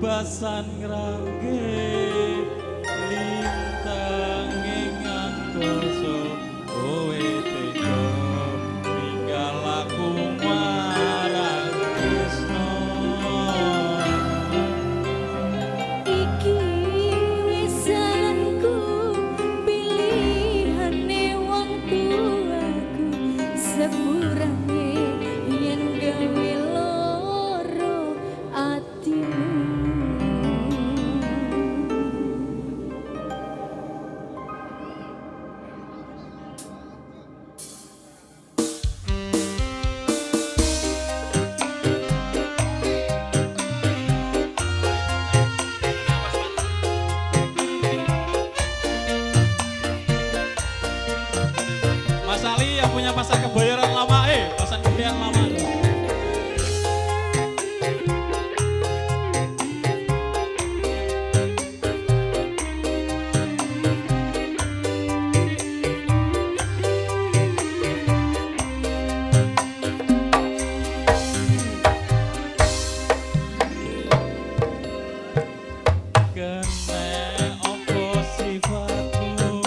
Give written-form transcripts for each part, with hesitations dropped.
Basan ngrangge lintang ing angkasa kowe tega ninggal aku marang tresno iki wisanku pilihane wong tuaku sepurane yen gawe loro atimu. Mas Ali yang punya pasar Kebayoran Lama, pasar Kebayoran Lama. Kene opo sifatmu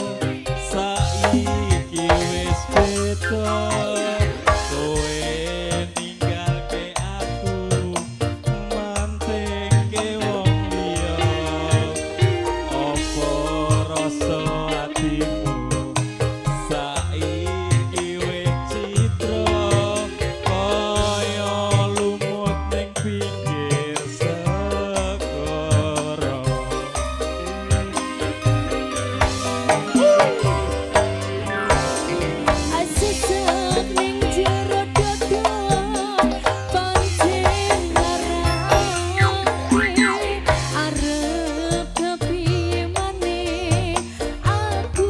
saiki wis beda kowe ninggalke aku mantengke wong liya opo rasa atimu saiki wis citra kaya lumut ning pinggir segara. Asesek ning jero dodo pancen larang arep kepiye maneh aku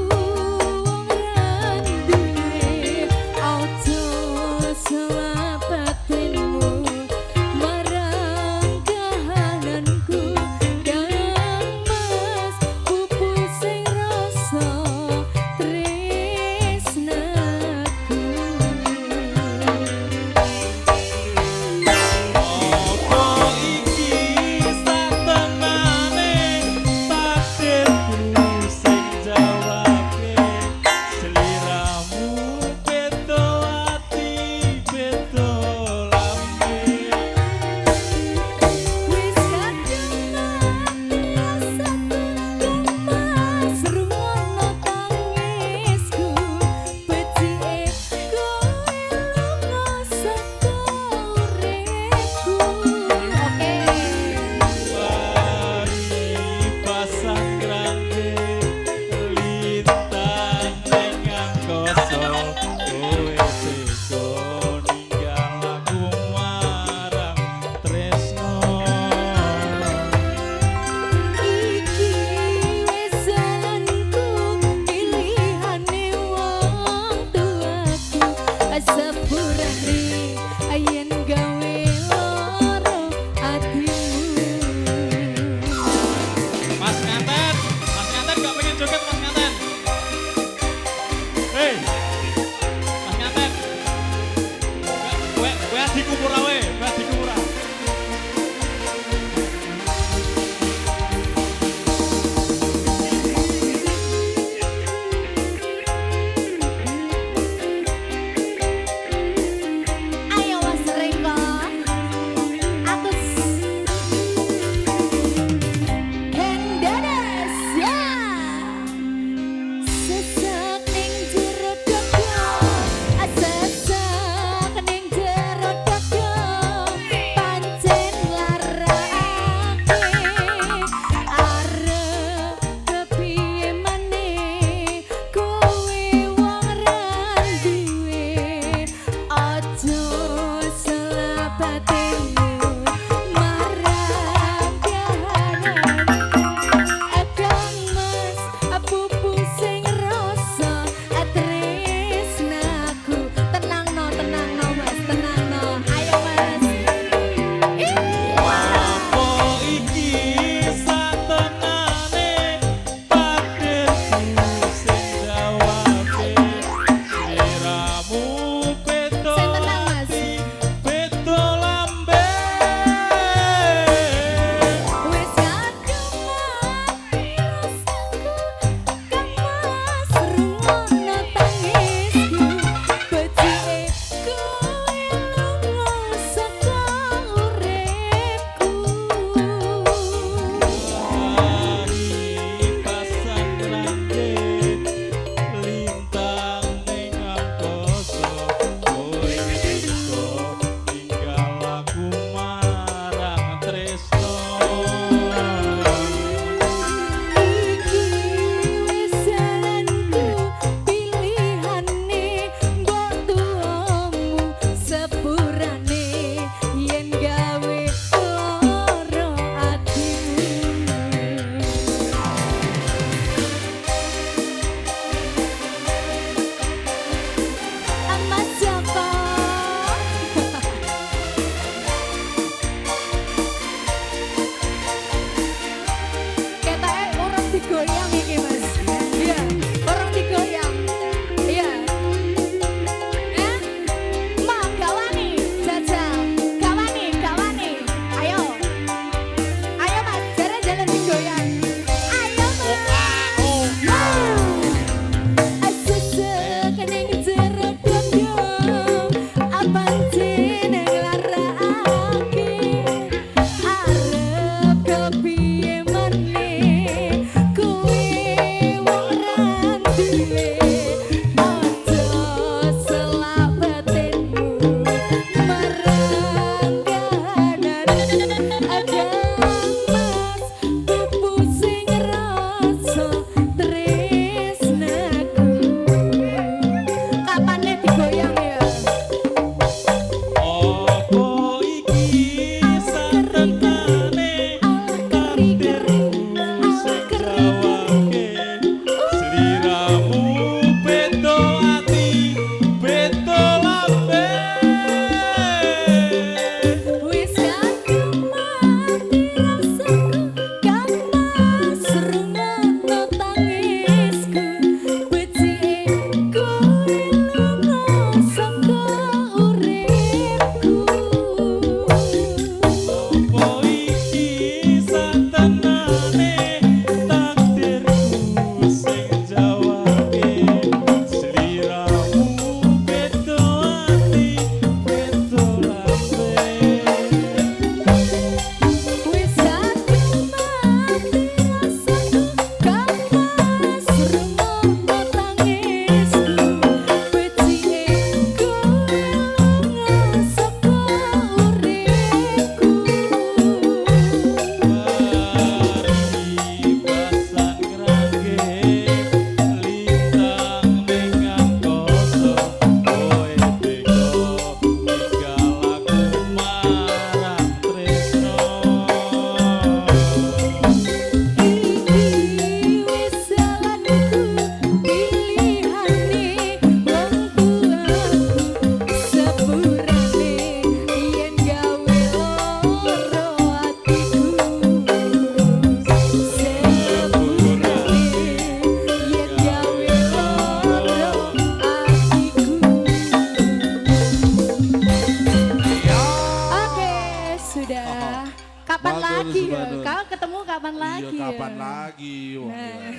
sudah. Kapan Matur lagi ya? sumadun. Kau ketemu kapan lagi Iya ya? kapan lagi? Wah, Nah. ya.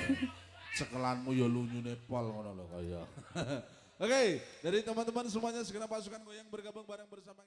Sekelanmu ya lunyune pol ngono lho kaya. Oke, dari teman-teman semuanya segera pasukan goyang bergabung bareng bersama kita.